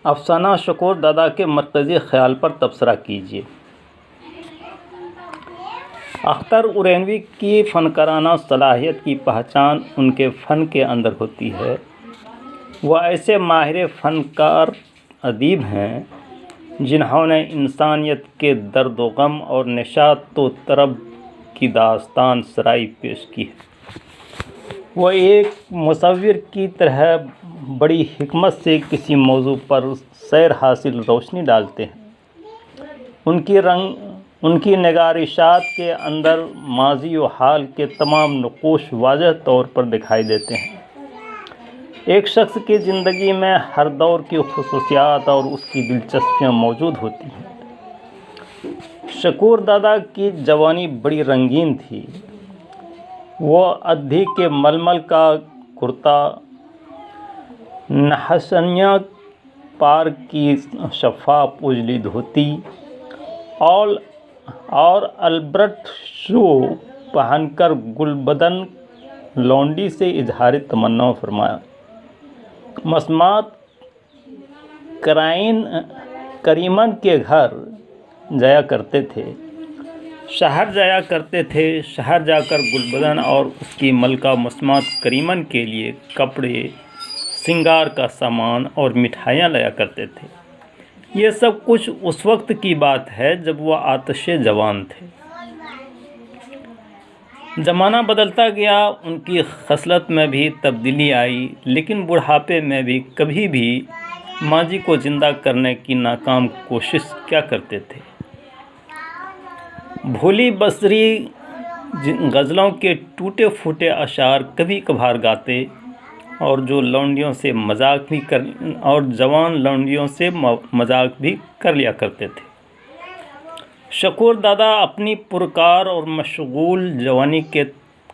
अफसाना शकूर दादा के मरकज़ी ख़्याल पर तबसरा कीजिए। अख्तर उरैनवी की फ़नकाराना सलाहियत की पहचान उनके फ़न के अंदर होती है। वह ऐसे माहिर फ़नकार अदीब हैं जिन्होंने इंसानियत के दर्द व गम और निशात व तरब की दास्तान सराई पेश की है। वह एक मुसव्विर की तरह बड़ी हिकमत से किसी मौजू पर सैर हासिल रोशनी डालते हैं। उनकी निगारिशात के अंदर माजी व हाल के तमाम नुक़ूश वाज़ह तौर पर दिखाई देते हैं। एक शख्स की ज़िंदगी में हर दौर की ख़ुसूसियात और उसकी दिलचस्पियाँ मौजूद होती हैं। शकूर दादा की जवानी बड़ी रंगीन थी। वो अद्धी के मलमल का कुर्ता, नहसनिया पार की शफ़ाफ़ उजली धोती और अल्बर्ट शू पहनकर गुलबदन लौंडी से इजहार तमन्ना फरमाया। मसमात करीमन के घर जाया करते थे। शहर जाकर गुलबदन और उसकी मलका मसमात करीमन के लिए कपड़े, सिंगार का सामान और मिठाइयाँ लाया करते थे। ये सब कुछ उस वक्त की बात है जब वह आतिशे जवान थे। ज़माना बदलता गया, उनकी खसलत में भी तब्दीली आई, लेकिन बुढ़ापे में भी कभी भी माजी को ज़िंदा करने की नाकाम कोशिश क्या करते थे। भोली बसरी गज़लों के टूटे फूटे अशार कभी कभार गाते और जवान लौंडियों से मजाक भी कर लिया करते थे। शकूर दादा अपनी पुरकार और मशगूल जवानी के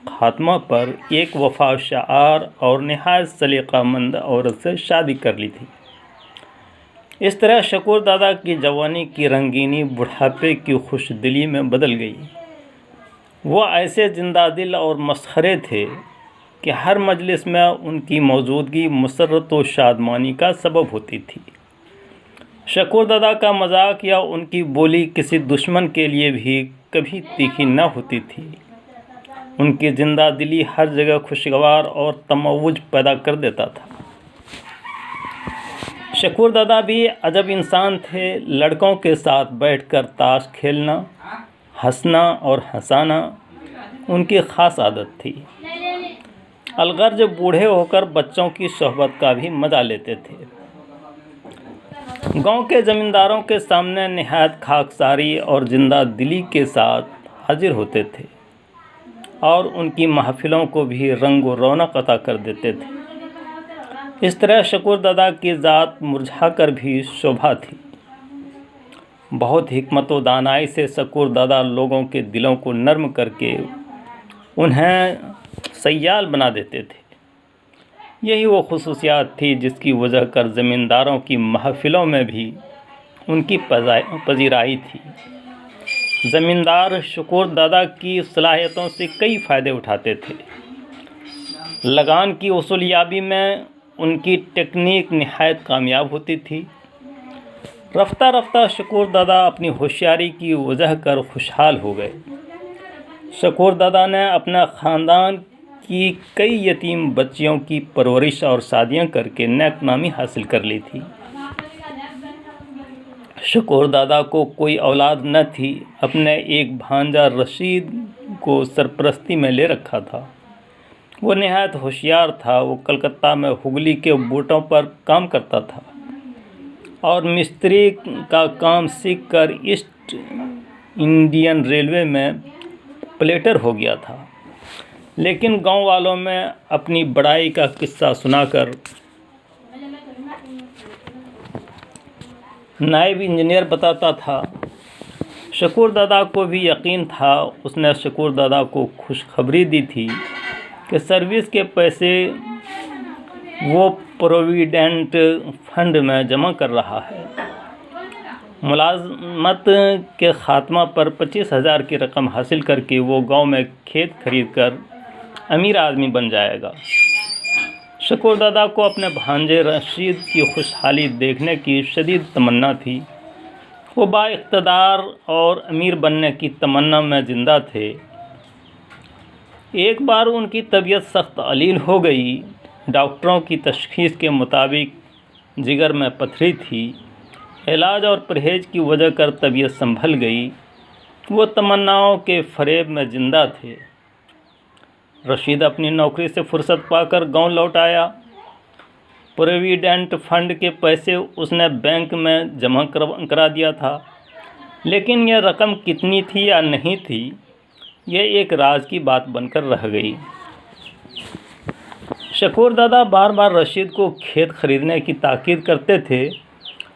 खात्मा पर एक वफ़ाशार और नहायत सलीक़ामंद औरत से शादी कर ली थी। इस तरह शकूर दादा की जवानी की रंगीनी बुढ़ापे की खुशदिली में बदल गई। वह ऐसे जिंदादिल और मसखरे थे कि हर मजलिस में उनकी मौजूदगी मुसर्रत व शादमानी का सबब होती थी। शकूर दादा का मजाक या उनकी बोली किसी दुश्मन के लिए भी कभी तीखी न होती थी। उनकी जिंदा दिली हर जगह खुशगवार और तमव्वुज पैदा कर देता था। शकूर दादा भी अजब इंसान थे। लड़कों के साथ बैठकर ताश खेलना, हंसना और हंसाना उनकी ख़ास आदत थी। अलगर्ज बूढ़े होकर बच्चों की सोहबत का भी मज़ा लेते थे। गांव के ज़मींदारों के सामने नहायत खाकसारी और जिंदा दिली के साथ हाजिर होते थे और उनकी महफिलों को भी रंग व रौनक अता कर देते थे। इस तरह शकूर दादा की ज़ात मुरझा कर भी शोभा थी। बहुत हिकमत व दानाई से शकूर दादा लोगों के दिलों को नर्म करके उन्हें सयाल बना देते थे। यही वो खुसूसियात थी जिसकी वजह कर ज़मींदारों की महफिलों में भी उनकी पजीराई थी। ज़मींदार शकूर दादा की सलाहियतों से कई फ़ायदे उठाते थे। लगान की वसूलियाबी में उनकी टेक्निक निहायत कामयाब होती थी। रफ्ता रफ्ता शकूर दादा अपनी होशियारी की वजह कर खुशहाल हो गए। शकूर दादा ने अपना ख़ानदान की कई यतीम बच्चियों की परवरिश और शादियां करके नेक नामी हासिल कर ली थी। शकूर दादा को कोई औलाद न थी। अपने एक भांजा रशीद को सरपरस्ती में ले रखा था। वो नहायत होशियार था। वो कलकत्ता में हुगली के बोटों पर काम करता था और मिस्त्री का काम सीख कर ईस्ट इंडियन रेलवे में प्लेटर हो गया था। लेकिन गांव वालों में अपनी बड़ाई का किस्सा सुनाकर नायब इंजीनियर बताता था। शकूर दादा को भी यकीन था। उसने शकूर दादा को खुशखबरी दी थी कि सर्विस के पैसे वो प्रोविडेंट फंड में जमा कर रहा है। मुलाजमत के ख़ात्मा पर 25,000 की रकम हासिल करके वो गांव में खेत खरीद कर अमीर आदमी बन जाएगा। शकूर दादा को अपने भांजे रशीद की खुशहाली देखने की शदीद तमन्ना थी। वो बाइक़्तिदार और अमीर बनने की तमन्ना में ज़िंदा थे। एक बार उनकी तबीयत सख्त अलील हो गई। डॉक्टरों की तशख़ीस के मुताबिक जिगर में पथरी थी। इलाज और परहेज़ की वजह कर तबीयत संभल गई। वो तमन्नाओं के फ़रेब में ज़िंदा थे। रशीद अपनी नौकरी से फुर्सत पाकर गांव लौट आया। प्रोविडेंट फंड के पैसे उसने बैंक में जमा करा दिया था, लेकिन यह रकम कितनी थी या नहीं थी, यह एक राज की बात बनकर रह गई। शकूर दादा बार बार रशीद को खेत खरीदने की ताकीद करते थे,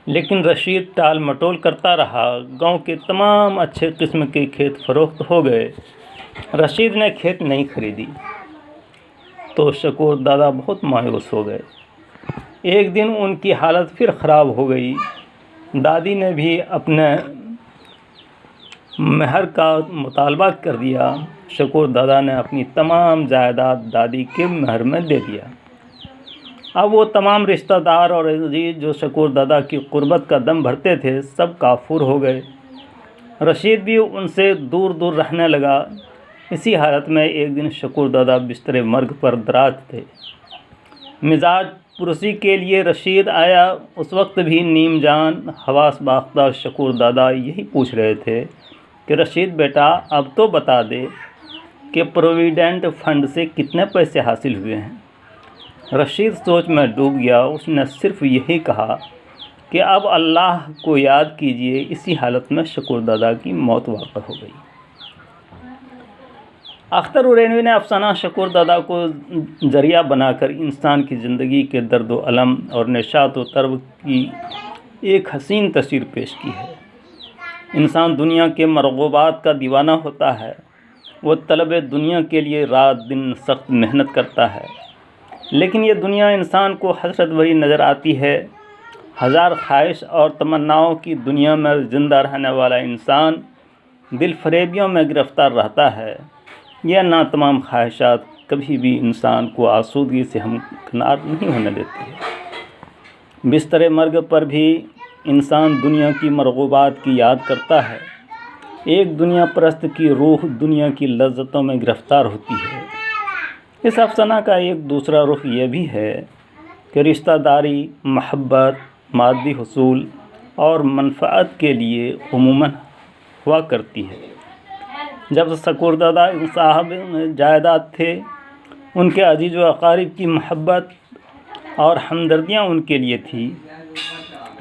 लेकिन रशीद टाल मटोल करता रहा। गांव के तमाम अच्छे किस्म के खेत फरोख्त हो गए। रशीद ने खेत नहीं खरीदी तो शकूर दादा बहुत मायूस हो गए। एक दिन उनकी हालत फिर ख़राब हो गई। दादी ने भी अपने महर का मुतालबा कर दिया। शकूर दादा ने अपनी तमाम जायदाद दादी के महर में दे दिया। अब वो तमाम रिश्तेदार और अजीज जो शकूर दादा की कुर्बत का दम भरते थे, सब काफूर हो गए। रशीद भी उनसे दूर दूर रहने लगा। इसी हालत में एक दिन शकूर दादा बिस्तर मर्ग पर दराज थे। मिजाज पुरसी के लिए रशीद आया। उस वक्त भी नीम जान हवास बाख्ता शकूर दादा यही पूछ रहे थे कि रशीद बेटा, अब तो बता दे कि प्रोविडेंट फंड से कितने पैसे हासिल हुए हैं। रशीद सोच में डूब गया। उसने सिर्फ यही कहा कि अब अल्लाह को याद कीजिए। इसी हालत में शकूर दादा की मौत वाक़ हो गई। अख्तर उरैनवी ने अफसाना शकूर दादा को ज़रिया बनाकर इंसान की ज़िंदगी के दर्द व अलम और निशात व तरब की एक हसीन तस्वीर पेश की है। इंसान दुनिया के मरग़ूबात का दीवाना होता है। वो तलब दुनिया के लिए रात दिन सख्त मेहनत करता है, लेकिन ये दुनिया इंसान को हसरत भरी नज़र आती है। हज़ार ख्वाहिश और तमन्नाओं की दुनिया में ज़िंदा रहने वाला इंसान दिल फरेबियों में गिरफ़्तार रहता है। यह नातमाम ख्वाहिशात कभी भी इंसान को आसूदगी से हमकिनार नहीं होने देती है। बिस्तर मर्ग पर भी इंसान दुनिया की मरग़ूबात की याद करता है। एक दुनिया परस्त की रूह दुनिया की लज्जतों में गिरफ़्तार होती है। इस अफसाना का एक दूसरा रुख यह भी है कि रिश्तेदारी, महब्बत, मादी हुसूल और मनफ़ात के लिए उमूमन हुआ करती है। जब शकूर दादा साहब जायदाद थे, उनके अजीज़ व अक़ारिब की महब्बत और हमदर्दियाँ उनके लिए थी,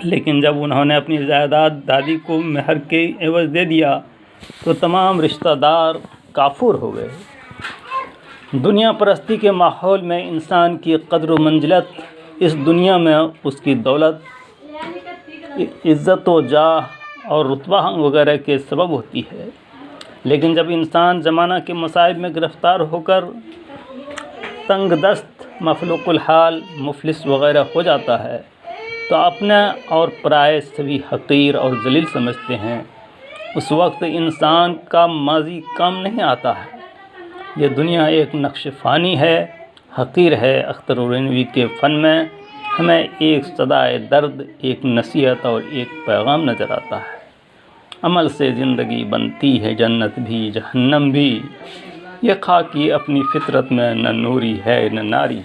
लेकिन जब उन्होंने अपनी जायदाद दादी को महर के एवज़ दे दिया तो तमाम रिश्तेदार काफूर हो गए। दुनिया परस्ती के माहौल में इंसान की क़द्र व मंजिलत इस दुनिया में उसकी दौलत, इज़्ज़त व जाह और रुतबा वगैरह के सबब होती है। लेकिन जब इंसान ज़माना के मसाइब में गिरफ़्तार होकर तंग दस्त, मफलूकुल हाल, मुफलिस वगैरह हो जाता है, तो अपने और पराये सभी हक़ीर और ज़लील समझते हैं। उस वक्त इंसान का माजी काम नहीं आता है। ये दुनिया एक नक्श फ़ानी है, हक़ीर है। अख्तर उरैनवी के फ़न में हमें एक सदाए दर्द, एक नसीहत और एक पैगाम नज़र आता है। अमल से ज़िंदगी बनती है जन्नत भी जहन्नम भी। ये खाकी अपनी फ़ितरत में न नूरी है न नारी।